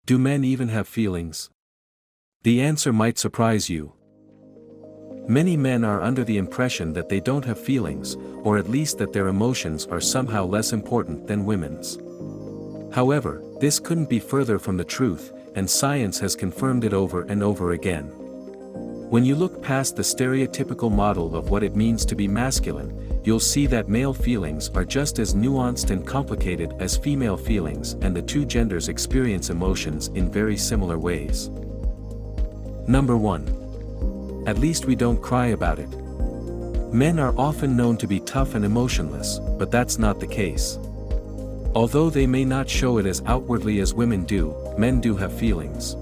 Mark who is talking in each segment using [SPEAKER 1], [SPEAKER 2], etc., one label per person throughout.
[SPEAKER 1] Do men even have feelings? The answer might surprise you. Many men are under the impression that they don't have feelings, or at least that their emotions are somehow less important than women's. However, this couldn't be further from the truth, and science has confirmed it over and over again. When you look past the stereotypical model of what it means to be masculine, you'll see that male feelings are just as nuanced and complicated as female feelings, and the two genders experience emotions in very similar ways. Number 1. At least we don't cry about it. Men are often known to be tough and emotionless, but that's not the case. Although they may not show it as outwardly as women do, men do have feelings.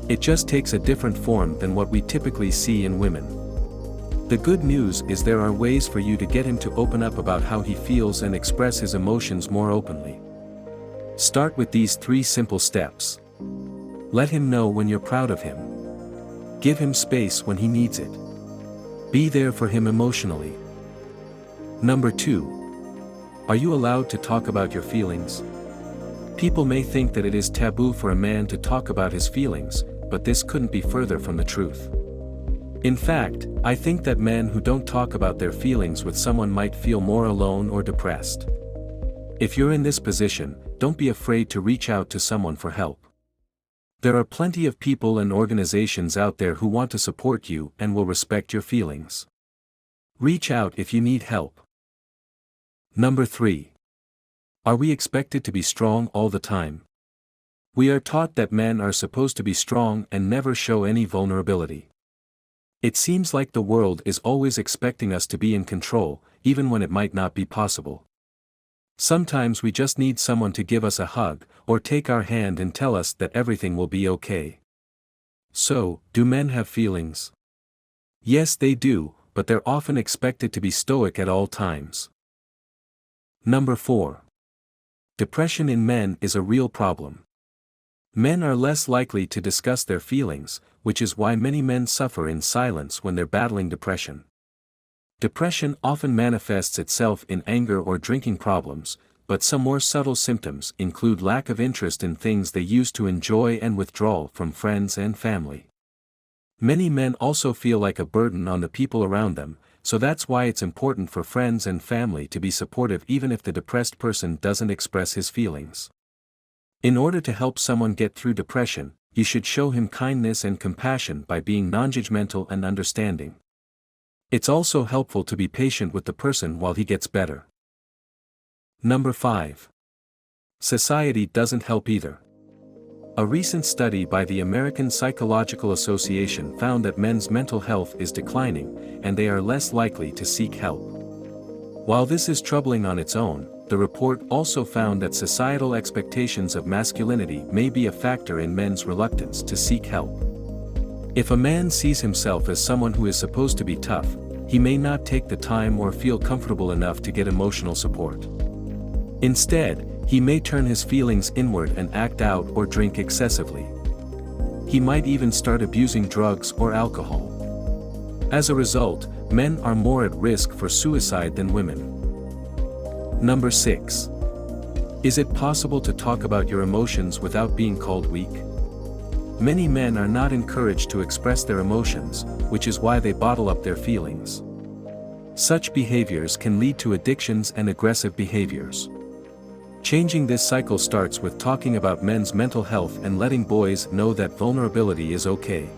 [SPEAKER 1] It just takes a different form than what we typically see in women. The good news is there are ways for you to get him to open up about how he feels and express his emotions more openly. Start with these 3 simple steps. Let him know when you're proud of him. Give him space when he needs it. Be there for him emotionally. Number 2. Are you allowed to talk about your feelings? People may think that it is taboo for a man to talk about his feelings, but this couldn't be further from the truth. In fact, I think that men who don't talk about their feelings with someone might feel more alone or depressed. If you're in this position, don't be afraid to reach out to someone for help. There are plenty of people and organizations out there who want to support you and will respect your feelings. Reach out if you need help. Number 3. Are we expected to be strong all the time? We are taught that men are supposed to be strong and never show any vulnerability. It seems like the world is always expecting us to be in control, even when it might not be possible. Sometimes we just need someone to give us a hug, or take our hand and tell us that everything will be okay. So, do men have feelings? Yes, they do, but they're often expected to be stoic at all times. Number 4. Depression in men is a real problem. Men are less likely to discuss their feelings, which is why many men suffer in silence when they're battling depression. Depression often manifests itself in anger or drinking problems, but some more subtle symptoms include lack of interest in things they used to enjoy and withdrawal from friends and family. Many men also feel like a burden on the people around them, so that's why it's important for friends and family to be supportive even if the depressed person doesn't express his feelings. In order to help someone get through depression, you should show him kindness and compassion by being non-judgmental and understanding. It's also helpful to be patient with the person while he gets better. Number 5. Society doesn't help either. A recent study by the American Psychological Association found that men's mental health is declining, and they are less likely to seek help. While this is troubling on its own, the report also found that societal expectations of masculinity may be a factor in men's reluctance to seek help. If a man sees himself as someone who is supposed to be tough, he may not take the time or feel comfortable enough to get emotional support. Instead, he may turn his feelings inward and act out or drink excessively. He might even start abusing drugs or alcohol. As a result, men are more at risk for suicide than women. Number 6. Is it possible to talk about your emotions without being called weak? Many men are not encouraged to express their emotions, which is why they bottle up their feelings. Such behaviors can lead to addictions and aggressive behaviors. Changing this cycle starts with talking about men's mental health and letting boys know that vulnerability is okay.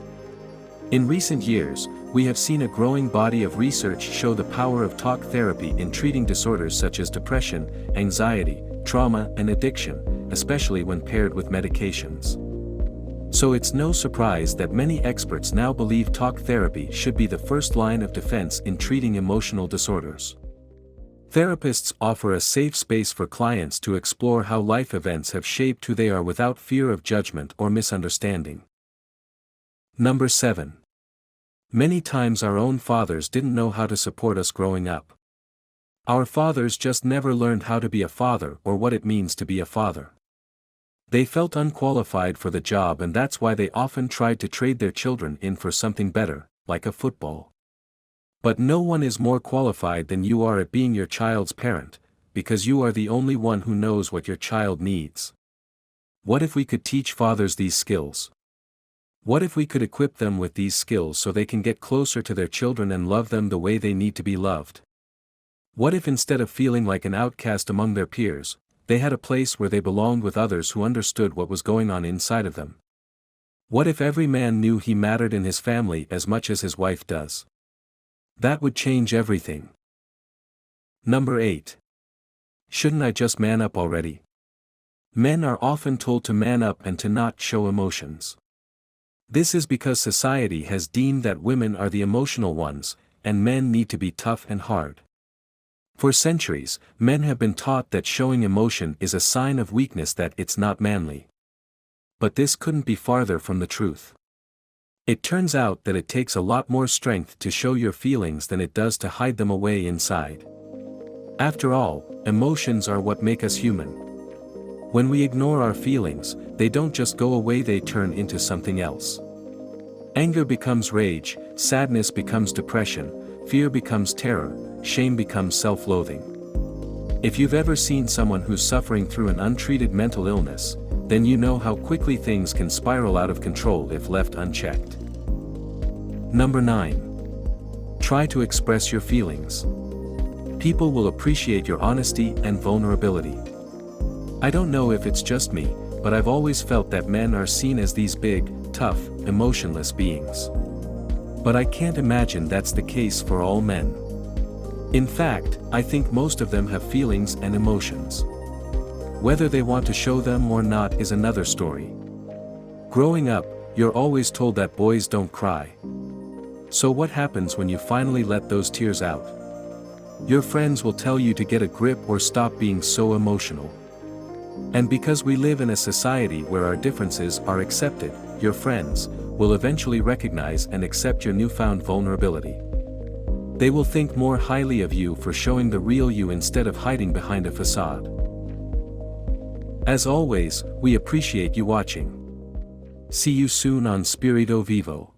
[SPEAKER 1] In recent years, we have seen a growing body of research show the power of talk therapy in treating disorders such as depression, anxiety, trauma, and addiction, especially when paired with medications. So it's no surprise that many experts now believe talk therapy should be the first line of defense in treating emotional disorders. Therapists offer a safe space for clients to explore how life events have shaped who they are without fear of judgment or misunderstanding. Number 7. Many times our own fathers didn't know how to support us growing up. Our fathers just never learned how to be a father or what it means to be a father. They felt unqualified for the job, and that's why they often tried to trade their children in for something better, like a football. But no one is more qualified than you are at being your child's parent, because you are the only one who knows what your child needs. What if we could teach fathers these skills? What if we could equip them with these skills so they can get closer to their children and love them the way they need to be loved? What if instead of feeling like an outcast among their peers, they had a place where they belonged with others who understood what was going on inside of them? What if every man knew he mattered in his family as much as his wife does? That would change everything. Number 8. Shouldn't I just man up already? Men are often told to man up and to not show emotions. This is because society has deemed that women are the emotional ones, and men need to be tough and hard. For centuries, men have been taught that showing emotion is a sign of weakness, that it's not manly. But this couldn't be farther from the truth. It turns out that it takes a lot more strength to show your feelings than it does to hide them away inside. After all, emotions are what make us human. When we ignore our feelings, they don't just go away, they turn into something else. Anger becomes rage, sadness becomes depression, fear becomes terror, shame becomes self-loathing. If you've ever seen someone who's suffering through an untreated mental illness, then you know how quickly things can spiral out of control if left unchecked. Number 9. Try to express your feelings. People will appreciate your honesty and vulnerability. I don't know if it's just me, but I've always felt that men are seen as these big, tough, emotionless beings. But I can't imagine that's the case for all men. In fact, I think most of them have feelings and emotions. Whether they want to show them or not is another story. Growing up, you're always told that boys don't cry. So what happens when you finally let those tears out? Your friends will tell you to get a grip or stop being so emotional. And because we live in a society where our differences are accepted, your friends will eventually recognize and accept your newfound vulnerability. They will think more highly of you for showing the real you instead of hiding behind a facade. As always, we appreciate you watching. See you soon on Spirito Vivo.